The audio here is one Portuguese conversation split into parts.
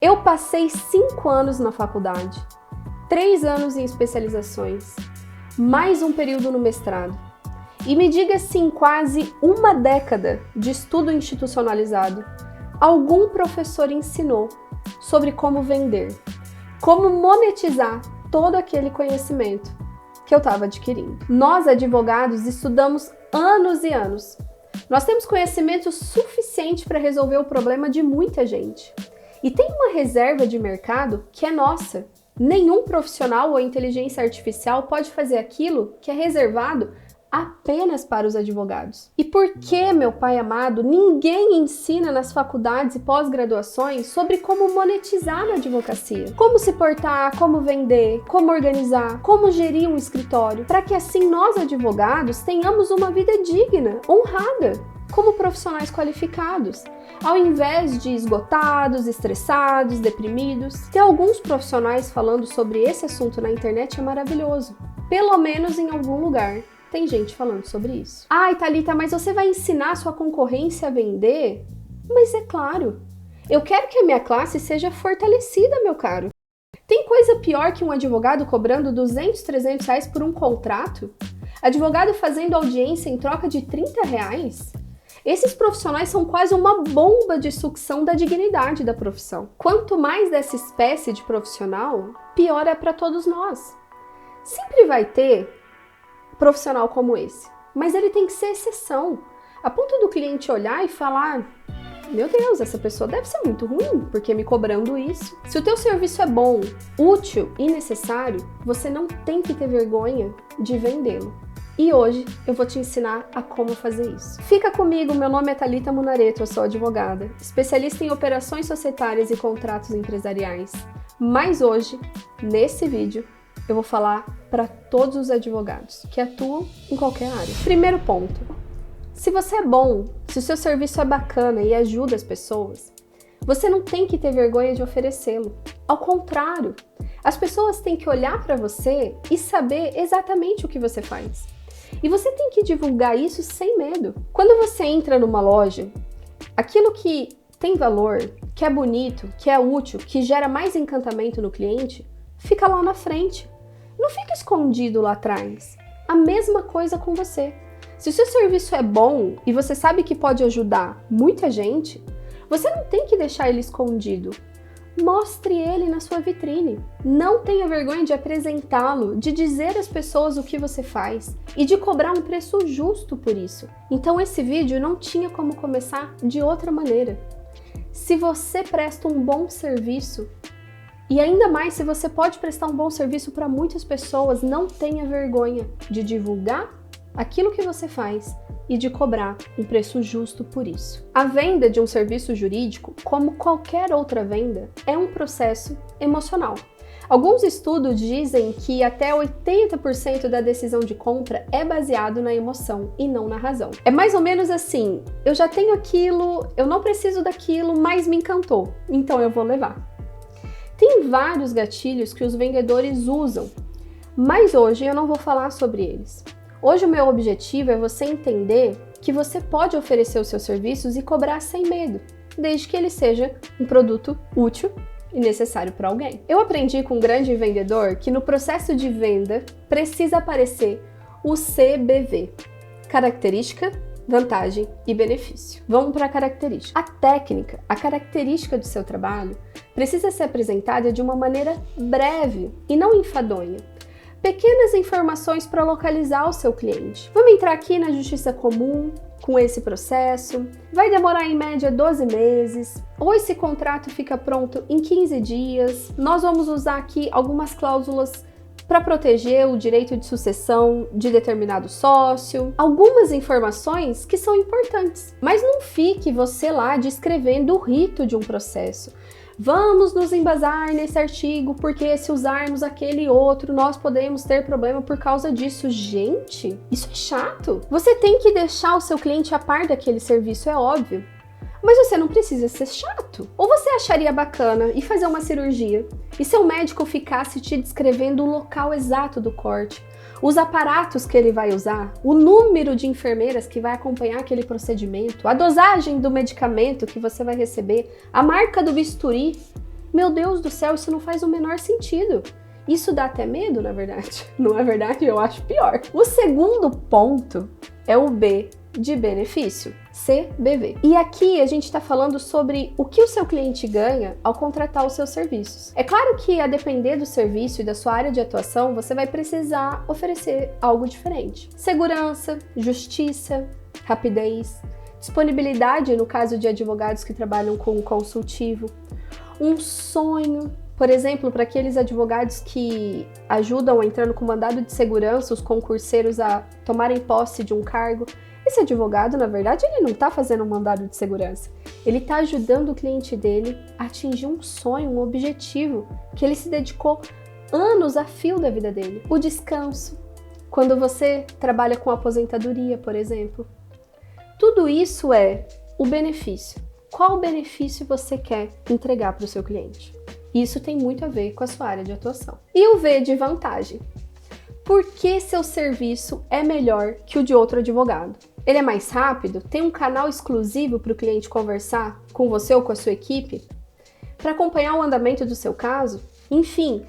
Eu passei 5 anos na faculdade, 3 anos em especializações, mais um período no mestrado. E me diga se em quase uma década de estudo institucionalizado, algum professor ensinou sobre como vender, como monetizar todo aquele conhecimento que eu estava adquirindo. Nós, advogados, estudamos anos e anos. Nós temos conhecimento suficiente para resolver o problema de muita gente. E tem uma reserva de mercado que é nossa. Nenhum profissional ou inteligência artificial pode fazer aquilo que é reservado apenas para os advogados. E por que, meu pai amado, ninguém ensina nas faculdades e pós-graduações sobre como monetizar na advocacia? Como se portar, como vender, como organizar, como gerir um escritório, para que assim nós, advogados, tenhamos uma vida digna, honrada, como profissionais qualificados, ao invés de esgotados, estressados, deprimidos. Ter alguns profissionais falando sobre esse assunto na internet é maravilhoso, pelo menos em algum lugar. Tem gente falando sobre isso. Ai, Thalita, mas você vai ensinar a sua concorrência a vender? Mas é claro, eu quero que a minha classe seja fortalecida, meu caro. Tem coisa pior que um advogado cobrando 200, 300 reais por um contrato? Advogado fazendo audiência em troca de 30 reais? Esses profissionais são quase uma bomba de sucção da dignidade da profissão. Quanto mais dessa espécie de profissional, pior é para todos nós. Sempre vai ter profissional como esse, mas ele tem que ser exceção, a ponto do cliente olhar e falar: meu Deus, essa pessoa deve ser muito ruim, porque me cobrando isso. Se o teu serviço é bom, útil e necessário, você não tem que ter vergonha de vendê-lo. E hoje eu vou te ensinar a como fazer isso. Fica comigo, meu nome é Thalita Munareto, eu sou advogada, especialista em operações societárias e contratos empresariais. Mas hoje, nesse vídeo, eu vou falar para todos os advogados que atuam em qualquer área. Primeiro ponto: se você é bom, se o seu serviço é bacana e ajuda as pessoas, você não tem que ter vergonha de oferecê-lo. Ao contrário, as pessoas têm que olhar para você e saber exatamente o que você faz. E você tem que divulgar isso sem medo. Quando você entra numa loja, aquilo que tem valor, que é bonito, que é útil, que gera mais encantamento no cliente, fica lá na frente. Não fica escondido lá atrás. A mesma coisa com você. Se o seu serviço é bom e você sabe que pode ajudar muita gente, você não tem que deixar ele escondido. Mostre ele na sua vitrine. Não tenha vergonha de apresentá-lo, de dizer às pessoas o que você faz e de cobrar um preço justo por isso. Então esse vídeo não tinha como começar de outra maneira. Se você presta um bom serviço, e ainda mais se você pode prestar um bom serviço para muitas pessoas, não tenha vergonha de divulgar aquilo que você faz e de cobrar um preço justo por isso. A venda de um serviço jurídico, como qualquer outra venda, é um processo emocional. Alguns estudos dizem que até 80% da decisão de compra é baseado na emoção e não na razão. É mais ou menos assim: eu já tenho aquilo, eu não preciso daquilo, mas me encantou, então eu vou levar. Tem vários gatilhos que os vendedores usam, mas hoje eu não vou falar sobre eles. Hoje o meu objetivo é você entender que você pode oferecer os seus serviços e cobrar sem medo, desde que ele seja um produto útil e necessário para alguém. Eu aprendi com um grande vendedor que no processo de venda precisa aparecer o CBV: característica, vantagem e benefício. Vamos para a característica. A técnica, a característica do seu trabalho precisa ser apresentada de uma maneira breve e não enfadonha. Pequenas informações para localizar o seu cliente. Vamos entrar aqui na justiça comum com esse processo. Vai demorar em média 12 meses, ou esse contrato fica pronto em 15 dias. Nós vamos usar aqui algumas cláusulas para proteger o direito de sucessão de determinado sócio. Algumas informações que são importantes, mas não fique você lá descrevendo o rito de um processo. Vamos nos embasar nesse artigo, porque se usarmos aquele outro, nós podemos ter problema por causa disso. Gente, isso é chato. Você tem que deixar o seu cliente a par daquele serviço, é óbvio. Mas você não precisa ser chato. Ou você acharia bacana ir fazer uma cirurgia e seu médico ficasse te descrevendo o local exato do corte, os aparatos que ele vai usar, o número de enfermeiras que vai acompanhar aquele procedimento, a dosagem do medicamento que você vai receber, a marca do bisturi Meu Deus do céu, isso não faz o menor sentido. Isso dá até medo, na verdade. Não é verdade? Eu acho pior. O segundo ponto é o B de benefício, CBV. E aqui a gente está falando sobre o que o seu cliente ganha ao contratar os seus serviços. É claro que, a depender do serviço e da sua área de atuação, você vai precisar oferecer algo diferente. Segurança, justiça, rapidez, disponibilidade no caso de advogados que trabalham com consultivo, um sonho. Por exemplo, para aqueles advogados que ajudam entrando com mandado de segurança os concurseiros a tomarem posse de um cargo, esse advogado, na verdade, ele não está fazendo um mandado de segurança. Ele está ajudando o cliente dele a atingir um sonho, um objetivo que ele se dedicou anos a fio da vida dele. O descanso, quando você trabalha com aposentadoria, por exemplo. Tudo isso é o benefício. Qual benefício você quer entregar para o seu cliente? Isso tem muito a ver com a sua área de atuação. E o V de vantagem. Por que seu serviço é melhor que o de outro advogado? Ele é mais rápido? Tem um canal exclusivo para o cliente conversar com você ou com a sua equipe? Para acompanhar o andamento do seu caso? Enfim,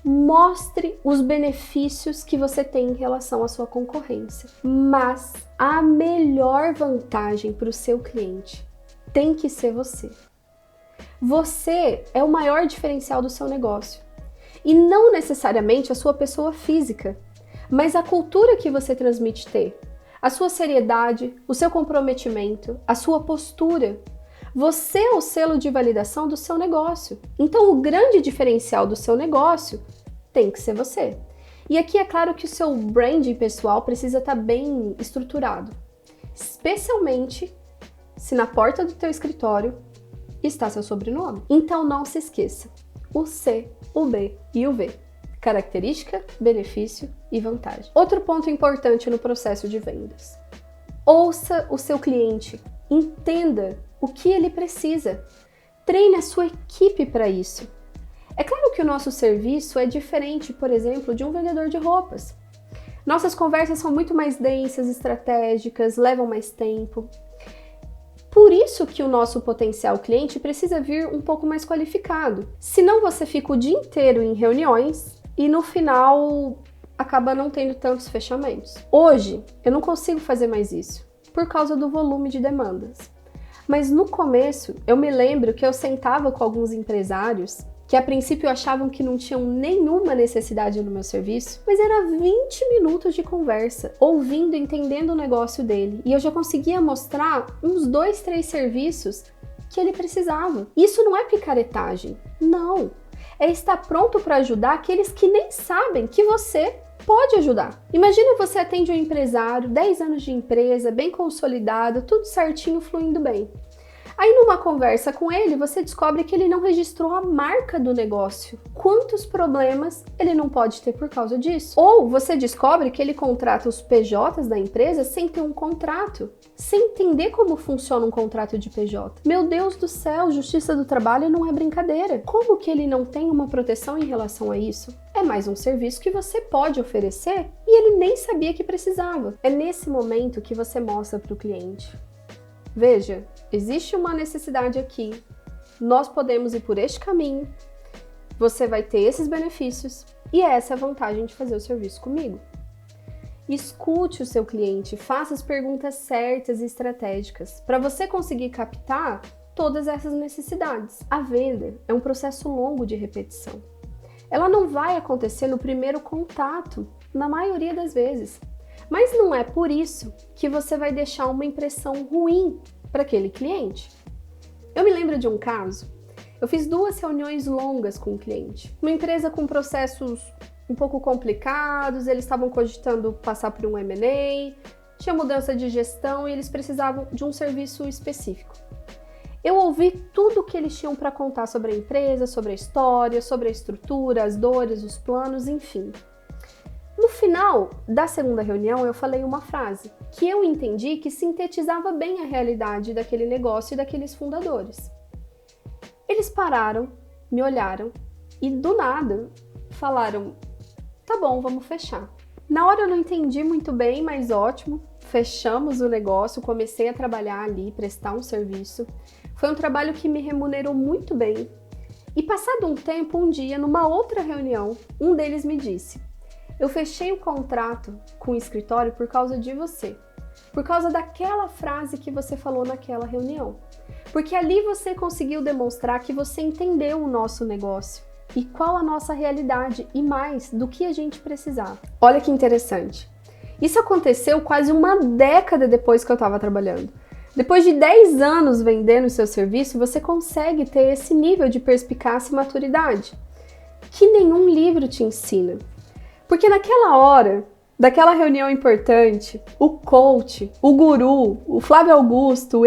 mostre os benefícios que você tem em relação à sua concorrência. Mas a melhor vantagem para o seu cliente tem que ser você. Você é o maior diferencial do seu negócio. E não necessariamente a sua pessoa física, mas a cultura que você transmite ter, a sua seriedade, o seu comprometimento, a sua postura. Você é o selo de validação do seu negócio. Então, o grande diferencial do seu negócio tem que ser você. E aqui é claro que o seu branding pessoal precisa estar bem estruturado, especialmente se na porta do teu escritório está seu sobrenome. Então não se esqueça, o C, o B e o V. Característica, benefício e vantagem. Outro ponto importante no processo de vendas. Ouça o seu cliente, entenda o que ele precisa. Treine a sua equipe para isso. É claro que o nosso serviço é diferente, por exemplo, de um vendedor de roupas. Nossas conversas são muito mais densas, estratégicas, levam mais tempo. Por isso que o nosso potencial cliente precisa vir um pouco mais qualificado. Senão você fica o dia inteiro em reuniões e no final acaba não tendo tantos fechamentos. Hoje eu não consigo fazer mais isso por causa do volume de demandas. Mas no começo eu me lembro que eu sentava com alguns empresários que a princípio achavam que não tinham nenhuma necessidade no meu serviço, mas era 20 minutos de conversa, ouvindo e entendendo o negócio dele, e eu já conseguia mostrar uns 2, 3 serviços que ele precisava. Isso não é picaretagem, não. É estar pronto para ajudar aqueles que nem sabem que você pode ajudar. Imagina você atende um empresário, 10 anos de empresa, bem consolidado, tudo certinho, fluindo bem. Aí numa conversa com ele, você descobre que ele não registrou a marca do negócio. Quantos problemas ele não pode ter por causa disso? Ou você descobre que ele contrata os PJs da empresa sem ter um contrato, sem entender como funciona um contrato de PJ. Meu Deus do céu, Justiça do Trabalho não é brincadeira. Como que ele não tem uma proteção em relação a isso? É mais um serviço que você pode oferecer e ele nem sabia que precisava. É nesse momento que você mostra para o cliente. Veja, existe uma necessidade aqui, nós podemos ir por este caminho, você vai ter esses benefícios e essa é a vantagem de fazer o serviço comigo. Escute o seu cliente, faça as perguntas certas e estratégicas para você conseguir captar todas essas necessidades. A venda é um processo longo de repetição. Ela não vai acontecer no primeiro contato, na maioria das vezes. Mas não é por isso que você vai deixar uma impressão ruim para aquele cliente. Eu me lembro de um caso, eu fiz 2 reuniões longas com o cliente. Uma empresa com processos um pouco complicados, eles estavam cogitando passar por um M&A, tinha mudança de gestão e eles precisavam de um serviço específico. Eu ouvi tudo o que eles tinham para contar sobre a empresa, sobre a história, sobre a estrutura, as dores, os planos, enfim. No final da segunda reunião, eu falei uma frase que eu entendi que sintetizava bem a realidade daquele negócio e daqueles fundadores. Eles pararam, me olharam e do nada falaram: tá bom, vamos fechar. Na hora eu não entendi muito bem, mas ótimo, fechamos o negócio, comecei a trabalhar ali, prestar um serviço. Foi um trabalho que me remunerou muito bem E passado um tempo, um dia, numa outra reunião, um deles me disse: eu fechei o contrato com o escritório por causa de você, por causa daquela frase que você falou naquela reunião. Porque ali você conseguiu demonstrar que você entendeu o nosso negócio e qual a nossa realidade e mais do que a gente precisava. Olha que interessante. Isso aconteceu quase uma década depois que eu estava trabalhando. Depois de 10 anos vendendo o seu serviço, você consegue ter esse nível de perspicácia e maturidade que nenhum livro te ensina. Porque naquela hora, daquela reunião importante, o coach, o guru, o Flávio Augusto,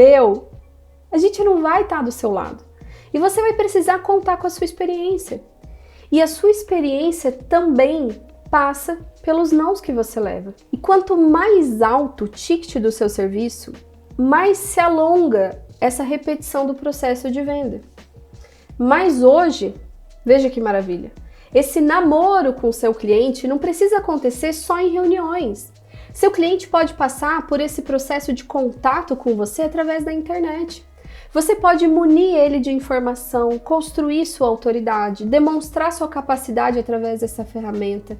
a gente não vai estar do seu lado. E você vai precisar contar com a sua experiência. E a sua experiência também passa pelos nãos que você leva. E quanto mais alto o ticket do seu serviço, mais se alonga essa repetição do processo de venda. Mas hoje, veja que maravilha, esse namoro com o seu cliente não precisa acontecer só em reuniões. Seu cliente pode passar por esse processo de contato com você através da internet. Você pode munir ele de informação, construir sua autoridade, demonstrar sua capacidade através dessa ferramenta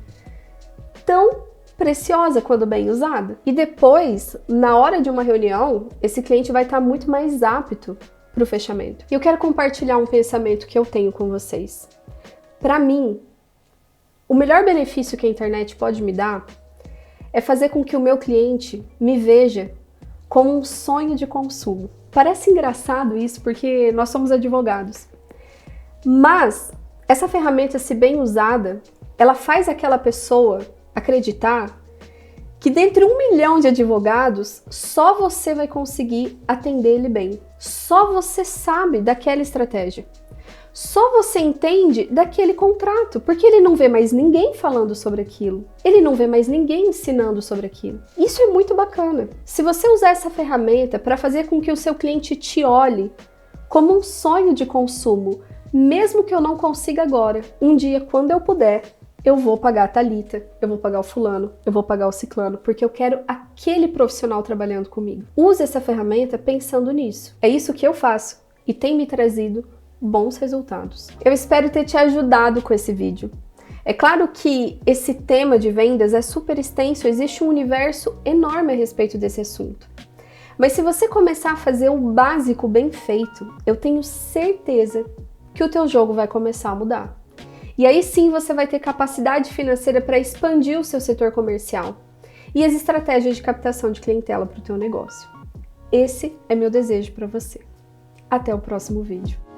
tão preciosa quando bem usada. E depois, na hora de uma reunião, esse cliente vai estar muito mais apto para o fechamento. E eu quero compartilhar um pensamento que eu tenho com vocês. Para mim, o melhor benefício que a internet pode me dar é fazer com que o meu cliente me veja como um sonho de consumo. Parece engraçado isso porque nós somos advogados. Mas essa ferramenta, se bem usada, ela faz aquela pessoa acreditar que dentre 1 milhão de advogados, só você vai conseguir atender ele bem. Só você sabe daquela estratégia. Só você entende daquele contrato, porque ele não vê mais ninguém falando sobre aquilo. Ele não vê mais ninguém ensinando sobre aquilo. Isso é muito bacana. Se você usar essa ferramenta para fazer com que o seu cliente te olhe como um sonho de consumo, mesmo que eu não consiga agora, um dia, quando eu puder, eu vou pagar a Thalita, eu vou pagar o fulano, eu vou pagar o ciclano, porque eu quero aquele profissional trabalhando comigo. Use essa ferramenta pensando nisso. É isso que eu faço e tem me trazido bons resultados. Eu espero ter te ajudado com esse vídeo. É claro que esse tema de vendas é super extenso, existe um universo enorme a respeito desse assunto. Mas se você começar a fazer o básico bem feito, eu tenho certeza que o teu jogo vai começar a mudar. E aí sim você vai ter capacidade financeira para expandir o seu setor comercial e as estratégias de captação de clientela para o teu negócio. Esse é meu desejo para você. Até o próximo vídeo.